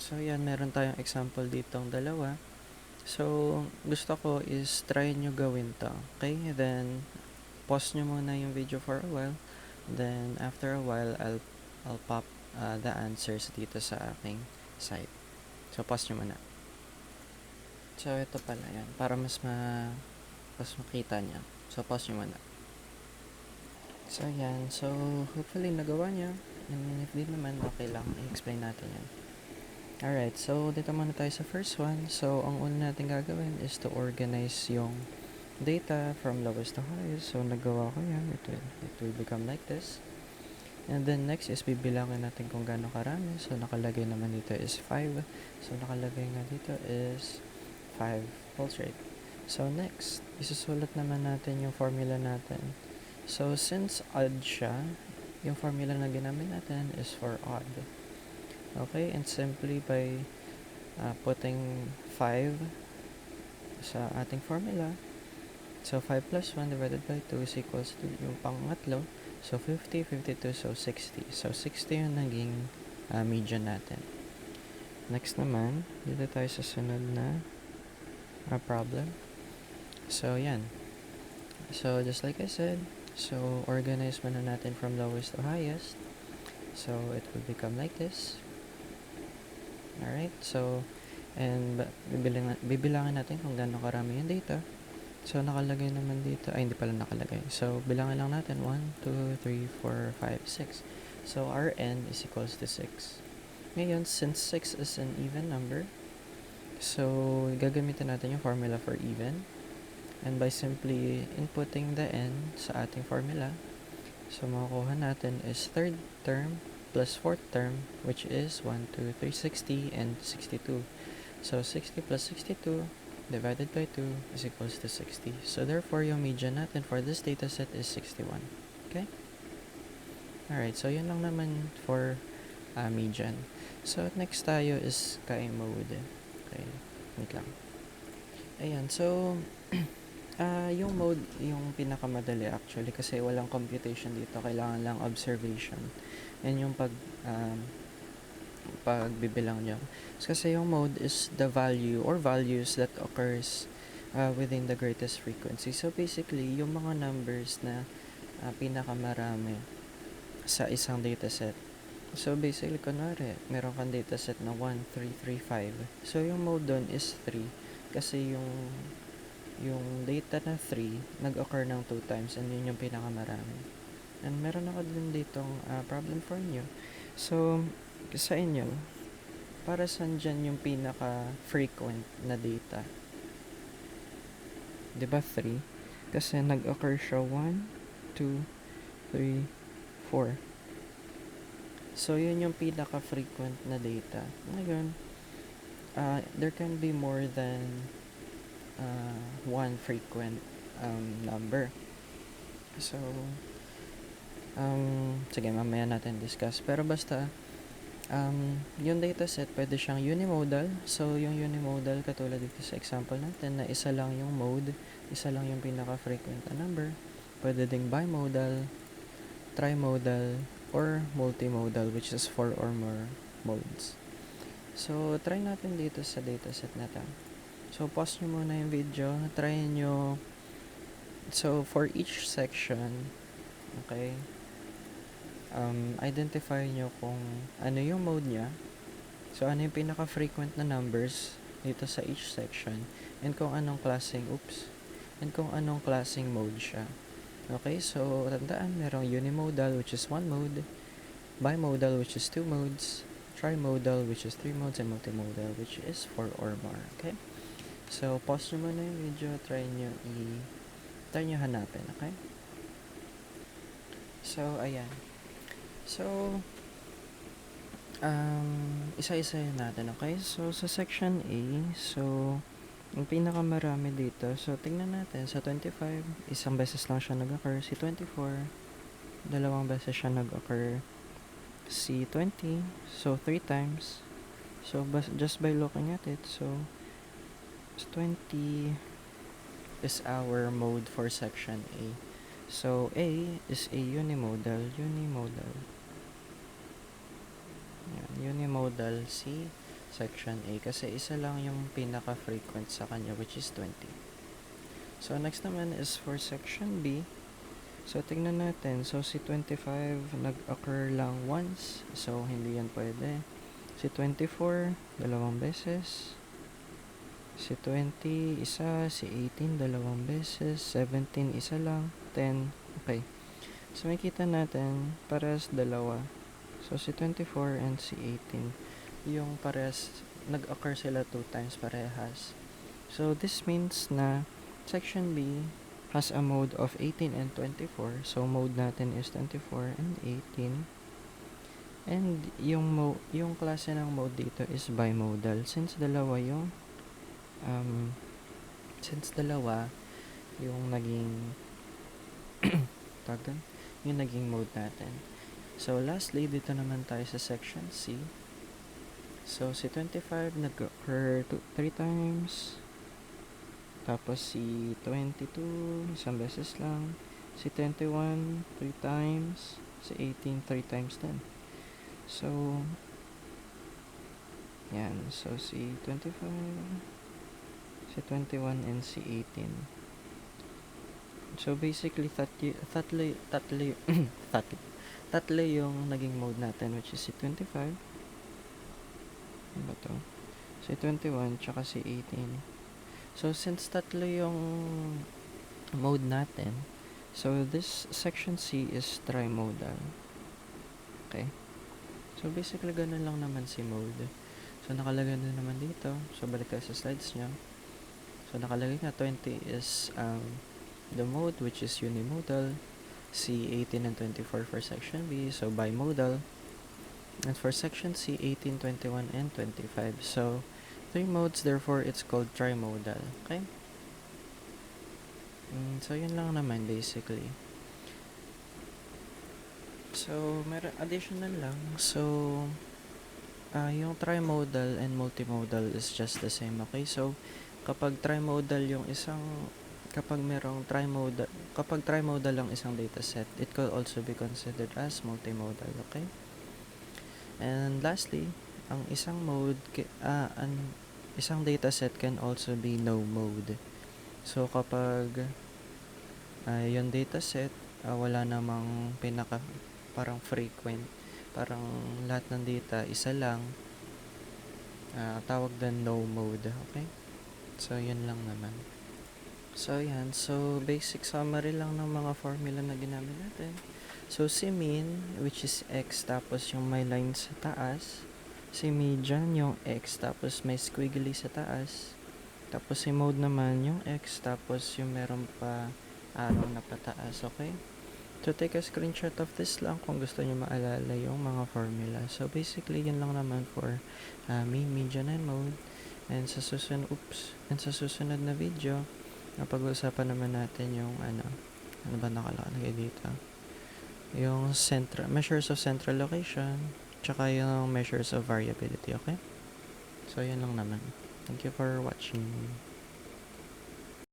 So, yan, meron tayong example ditong dalawa. So, gusto ko is try nyo gawin to. Okay? Then, pause nyo muna yung video for a while. Then, after a while, I'll pop the answers dito sa aking site. So, pause nyo muna. So, ito pala yan. Para mas makita niya. So, pause nyo muna. So, yan. So, hopefully nagawa niya. And if di naman, okay lang. I-explain natin yan. Alright, so dito muna tayo sa first one. So, ang una natin gagawin is to organize yung data from lowest to highest. So, nagawa ko yan. It will become like this. And then next is bibilangin natin kung gaano karami. So, nakalagay naman dito is 5. So, nakalagay nga dito is 5 pulse rate. So, next, isusulat naman natin yung formula natin. So, since odd siya, yung formula na ginamit natin is for odd. Okay, and simply by putting 5 sa ating formula, so 5 plus 1 divided by 2 is equals to yung pangatlo, so 50, 52, so 60. So 60 yung naging median natin. Next naman, dito tayo sa sunod na problem. So yan. So just like I said, so organize muna natin from lowest to highest. So it will become like this. Alright, so and bibilangin natin kung gaano karami yung data. So nakalagay naman dito, hindi pala nakalagay. So bilangin lang natin 1, 2, 3, 4, 5, 6. So Rn is equals to 6. Ngayon, since 6 is an even number, so gagamitin natin yung formula for even. And by simply inputting the n sa ating formula, so makukuha natin is third term plus fourth term, which is 1, 2, 3, 60 and 62. So 60 plus 62 divided by 2 is equals to 60. So therefore, yung median natin for this dataset is 61. Okay? Alright, so yun lang naman for median. So next tayo is K-mode. Okay, wait lang. Ayan, so yung mode, yung pinakamadali actually kasi walang computation dito, kailangan lang observation. And yung pagbibilang nyo. Kasi yung mode is the value or values that occurs within the greatest frequency. So basically, yung mga numbers na pinakamarami sa isang dataset. So basically, kunwari, meron kang dataset na 1, 3, 3, 5. So yung mode doon is 3 kasi yung data na 3 nag-occur ng 2 times and yun yung pinakamarami. And meron ako din ditong problem for inyo. So, sa inyo, para saan dyan yung pinaka-frequent na data? Diba 3? Kasi nag-occur siya 1, 2, 3, 4. So, yun yung pinaka-frequent na data. Ngayon, there can be more than one frequent number. So, sige, mamaya natin discuss. Pero basta, yung dataset, pwede siyang unimodal. So, yung unimodal, katulad dito sa example natin, na isa lang yung mode, isa lang yung pinaka-frequent na number. Pwede ding bimodal, trimodal, or multimodal, which is 4 or more modes. So, try natin dito sa dataset na to. So, pause nyo muna yung video. Try nyo. So, for each section, okay, identify nyo kung ano yung mode niya. So, ano yung pinaka-frequent na numbers dito sa each section. And kung anong klaseng mode siya. Okay, so tandaan, merong unimodal which is one mode, bimodal which is two modes, trimodal which is three modes, and multimodal which is 4 or more. Okay? So, pause nyo muna yung video, try nyo hanapin, okay? So, ayan. So, isa-isa natin, okay? So, sa section A, so, yung pinakamarami dito, so, tingnan natin, sa 25, isang beses lang siya nag-occur, si 24, dalawang beses siya nag-occur, si 20, so, 3 times, so, just by looking at it, so, 20 is our mode for section A. So, A is a unimodal. Yan, unimodal. See? section A kasi isa lang yung pinaka-frequent sa kanya, which is 20. So, next naman is for section B. So, tingnan natin. So, si 25 nag-occur lang once. So, hindi yan pwede. Si 24, dalawang beses. Si 20, isa. Si 18, dalawang beses. 17, isa lang. 10, okay. So, makikita natin, parehas dalawa. So, si 24 and si 18, yung parehas, nag-occur sila 2 times parehas. So, this means na section B has a mode of 18 and 24. So, mode natin is 24 and 18. And yung klase ng mode dito is bimodal. Since dalawa yung naging yung naging mode natin. So, lastly, dito naman tayo sa section C. So, si 25 nag-occur 3 times. Tapos si 22, isang beses lang. Si 21, 3 times. Si 18, 3 times din. So, yan. So, si 25, si 21, and si 18. So, basically, tatlo yung naging mode natin, which is si 25. Ano ba to? Si 21, tsaka si 18. So, since tatlo yung mode natin, so this section C is trimodal. Okay? So, basically, ganun lang naman si mode. So, nakalagay na naman dito. So, balik tayo sa slides nyo. So, nakalagay nga 20 is the mode, which is unimodal. Si 18 and 24 for section B, so bimodal. And for section C, 18, 21, and 25. So, 3 modes, therefore it's called trimodal. Okay? So, yun lang naman basically. So, meron additional lang. So, yung trimodal and multimodal is just the same. Okay? So, kapag trimodal ang isang dataset, it could also be considered as multimodal. Okay? And lastly, ang isang isang dataset can also be no mode. So, kapag yung dataset wala namang parang frequent, parang lahat ng data isa lang, tawag din no mode. Okay? So, yun lang naman. So, yan. So, basic summary lang ng mga formula na ginamit natin. So, si mean, which is x, tapos yung may line sa taas. Si median, yung x, tapos may squiggly sa taas. Tapos si mode naman, yung x, tapos yung meron pa arrow na pataas. Okay? So, take a screenshot of this lang kung gusto nyo maalala yung mga formula. So, basically, yun lang naman for mean, median, and mode. And sa susunod na video, napag-uusapan naman natin yung ano ba nakalagay dito? Yung measures of central location, tsaka yung measures of variability, okay? So, yun lang naman. Thank you for watching.